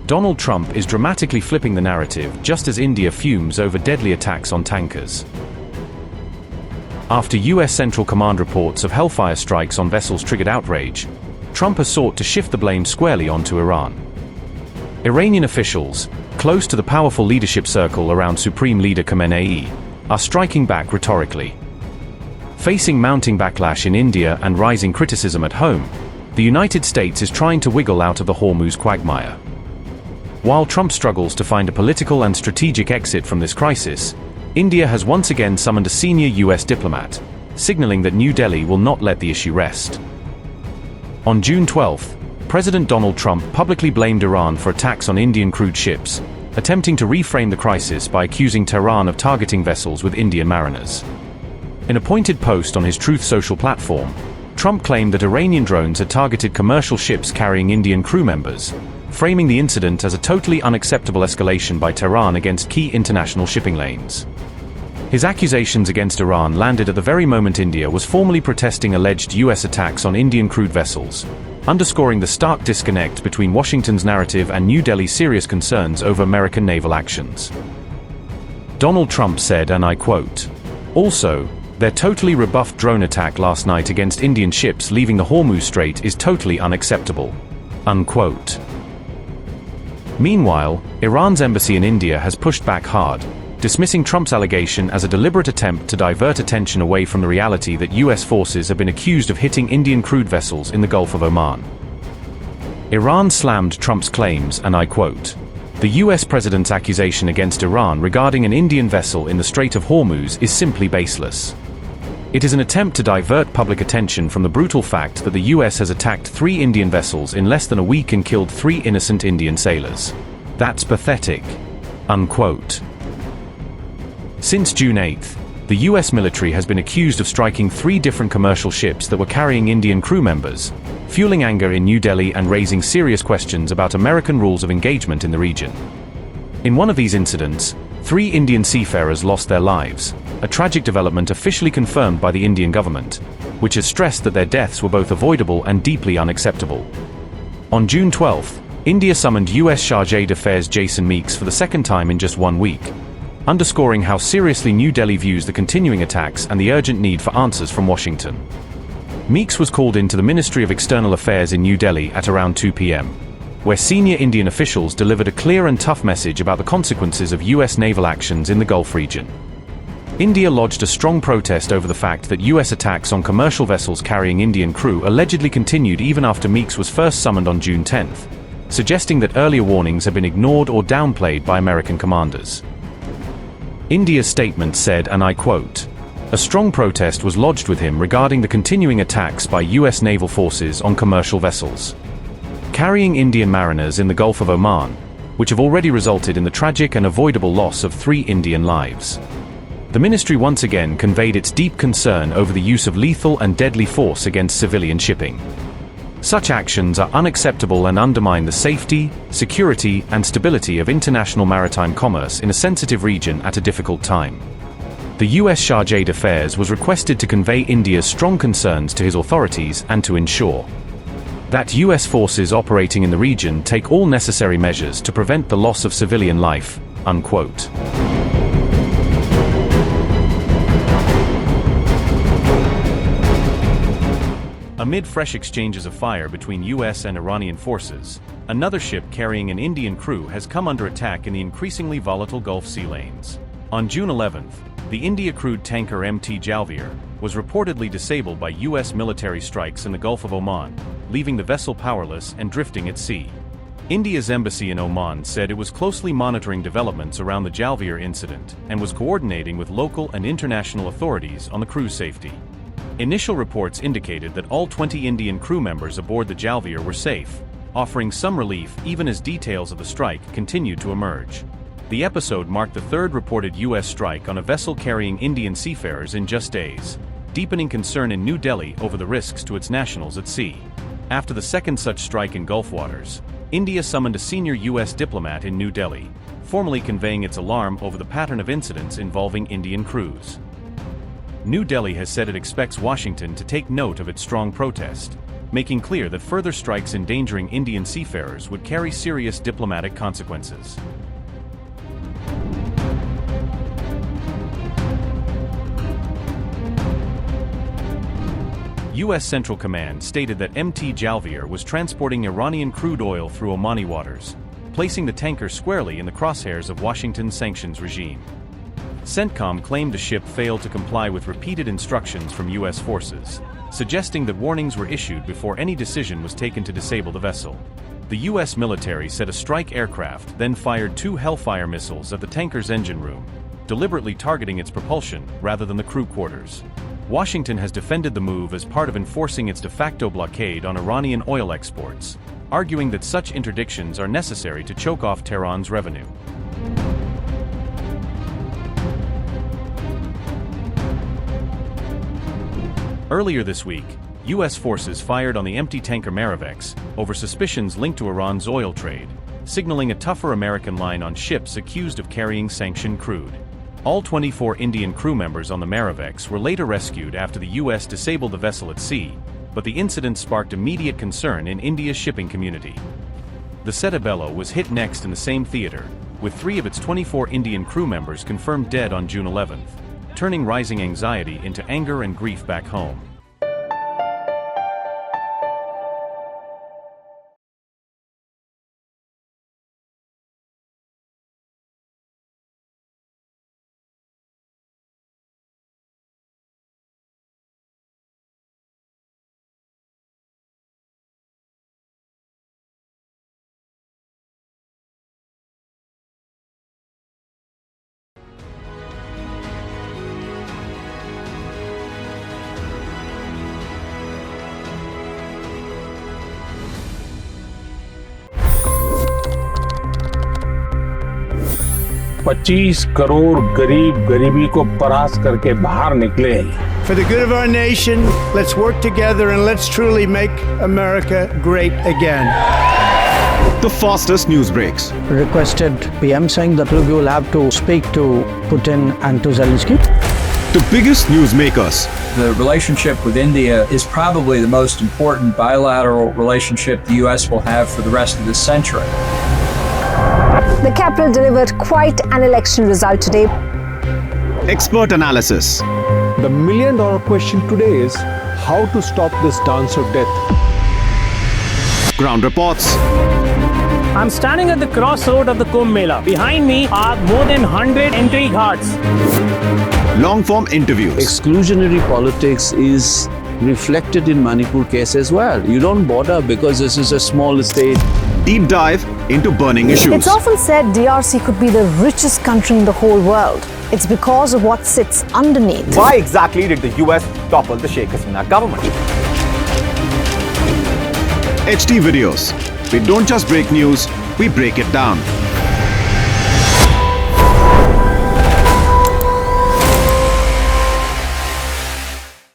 Donald Trump is dramatically flipping the narrative just as India fumes over deadly attacks on tankers. After US Central Command reports of Hellfire strikes on vessels triggered outrage, Trump has sought to shift the blame squarely onto Iran. Iranian officials, close to the powerful leadership circle around Supreme Leader Khamenei, are striking back rhetorically. Facing mounting backlash in India and rising criticism at home, the United States is trying to wiggle out of the Hormuz quagmire. While Trump struggles to find a political and strategic exit from this crisis, India has once again summoned a senior US diplomat, signaling that New Delhi will not let the issue rest. On June 12, President Donald Trump publicly blamed Iran for attacks on Indian crewed ships, attempting to reframe the crisis by accusing Tehran of targeting vessels with Indian mariners. In a pointed post on his Truth Social platform, Trump claimed that Iranian drones had targeted commercial ships carrying Indian crew members, framing the incident as a totally unacceptable escalation by Tehran against key international shipping lanes. His accusations against Iran landed at the very moment India was formally protesting alleged US attacks on Indian crewed vessels, underscoring the stark disconnect between Washington's narrative and New Delhi's serious concerns over American naval actions. Donald Trump said, and I quote, "Also, their totally rebuffed drone attack last night against Indian ships leaving the Hormuz Strait is totally unacceptable." Unquote. Meanwhile, Iran's embassy in India has pushed back hard, dismissing Trump's allegation as a deliberate attempt to divert attention away from the reality that US forces have been accused of hitting Indian crewed vessels in the Gulf of Oman. Iran slammed Trump's claims, and I quote, "The US president's accusation against Iran regarding an Indian vessel in the Strait of Hormuz is simply baseless. It is an attempt to divert public attention from the brutal fact that the US has attacked 3 Indian vessels in less than a week and killed 3 innocent Indian sailors. That's pathetic." Unquote. Since June 8, the US military has been accused of striking 3 different commercial ships that were carrying Indian crew members, fueling anger in New Delhi and raising serious questions about American rules of engagement in the region. In one of these incidents, 3 Indian seafarers lost their lives, a tragic development officially confirmed by the Indian government, which has stressed that their deaths were both avoidable and deeply unacceptable. On June 12, India summoned US Chargé d'Affaires Jason Meeks for the second time in just 1 week, underscoring how seriously New Delhi views the continuing attacks and the urgent need for answers from Washington. Meeks was called into the Ministry of External Affairs in New Delhi at around 2 p.m., where senior Indian officials delivered a clear and tough message about the consequences of US naval actions in the Gulf region. India lodged a strong protest over the fact that US attacks on commercial vessels carrying Indian crew allegedly continued even after Meeks was first summoned on June 10, suggesting that earlier warnings had been ignored or downplayed by American commanders. India's statement said, and I quote, "A strong protest was lodged with him regarding the continuing attacks by US naval forces on commercial vessels carrying Indian mariners in the Gulf of Oman, which have already resulted in the tragic and avoidable loss of 3 Indian lives." The ministry once again conveyed its deep concern over the use of lethal and deadly force against civilian shipping. Such actions are unacceptable and undermine the safety, security, and stability of international maritime commerce in a sensitive region at a difficult time. The US Chargé d'Affaires was requested to convey India's strong concerns to his authorities and to ensure that US forces operating in the region take all necessary measures to prevent the loss of civilian life. Unquote. Amid fresh exchanges of fire between US and Iranian forces, another ship carrying an Indian crew has come under attack in the increasingly volatile Gulf sea lanes. On June 11th, the India-crewed tanker MT Jalveer was reportedly disabled by US military strikes in the Gulf of Oman, leaving the vessel powerless and drifting at sea. India's embassy in Oman said it was closely monitoring developments around the Jalveer incident and was coordinating with local and international authorities on the crew's safety. Initial reports indicated that all 20 Indian crew members aboard the Jalveer were safe, offering some relief even as details of the strike continued to emerge. The episode marked the 3rd reported US strike on a vessel carrying Indian seafarers in just days, deepening concern in New Delhi over the risks to its nationals at sea. After the 2nd such strike in Gulf waters, India summoned a senior US diplomat in New Delhi, formally conveying its alarm over the pattern of incidents involving Indian crews. New Delhi has said it expects Washington to take note of its strong protest, making clear that further strikes endangering Indian seafarers would carry serious diplomatic consequences. U.S. Central Command stated that MT Jalveer was transporting Iranian crude oil through Omani waters, placing the tanker squarely in the crosshairs of Washington's sanctions regime. CENTCOM claimed the ship failed to comply with repeated instructions from U.S. forces, suggesting that warnings were issued before any decision was taken to disable the vessel. The U.S. military said a strike aircraft then fired 2 Hellfire missiles at the tanker's engine room, deliberately targeting its propulsion rather than the crew quarters. Washington has defended the move as part of enforcing its de facto blockade on Iranian oil exports, arguing that such interdictions are necessary to choke off Tehran's revenue. Earlier this week, U.S. forces fired on the empty tanker Marivex over suspicions linked to Iran's oil trade, signaling a tougher American line on ships accused of carrying sanctioned crude. All 24 Indian crew members on the Marivex were later rescued after the U.S. disabled the vessel at sea, but the incident sparked immediate concern in India's shipping community. The Setabello was hit next in the same theater, with 3 of its 24 Indian crew members confirmed dead on June 11th, turning rising anxiety into anger and grief back home. $25 crore गरीब गरीबी को परास्त करके बाहर निकले। For the good of our nation, let's work together and let's truly make America great again. The fastest news breaks. Requested PM saying that we will have to speak to Putin and to Zelensky. The biggest news makers. The relationship with India is probably the most important bilateral relationship the U.S. will have for the rest of this century. The capital delivered quite an election result today. Expert analysis. The million-dollar question today is how to stop this dance of death. Ground reports. I'm standing at the crossroad of the Kumbh Mela. Behind me are more than 100 entry ghats. Long-form interviews. Exclusionary politics is reflected in Manipur case as well. You don't bother because this is a small state. Deep dive into burning issues. It's often said DRC could be the richest country in the whole world. It's because of what sits underneath. Why exactly did the US topple the Sheikh Hasina government? HT videos. We don't just break news, we break it down.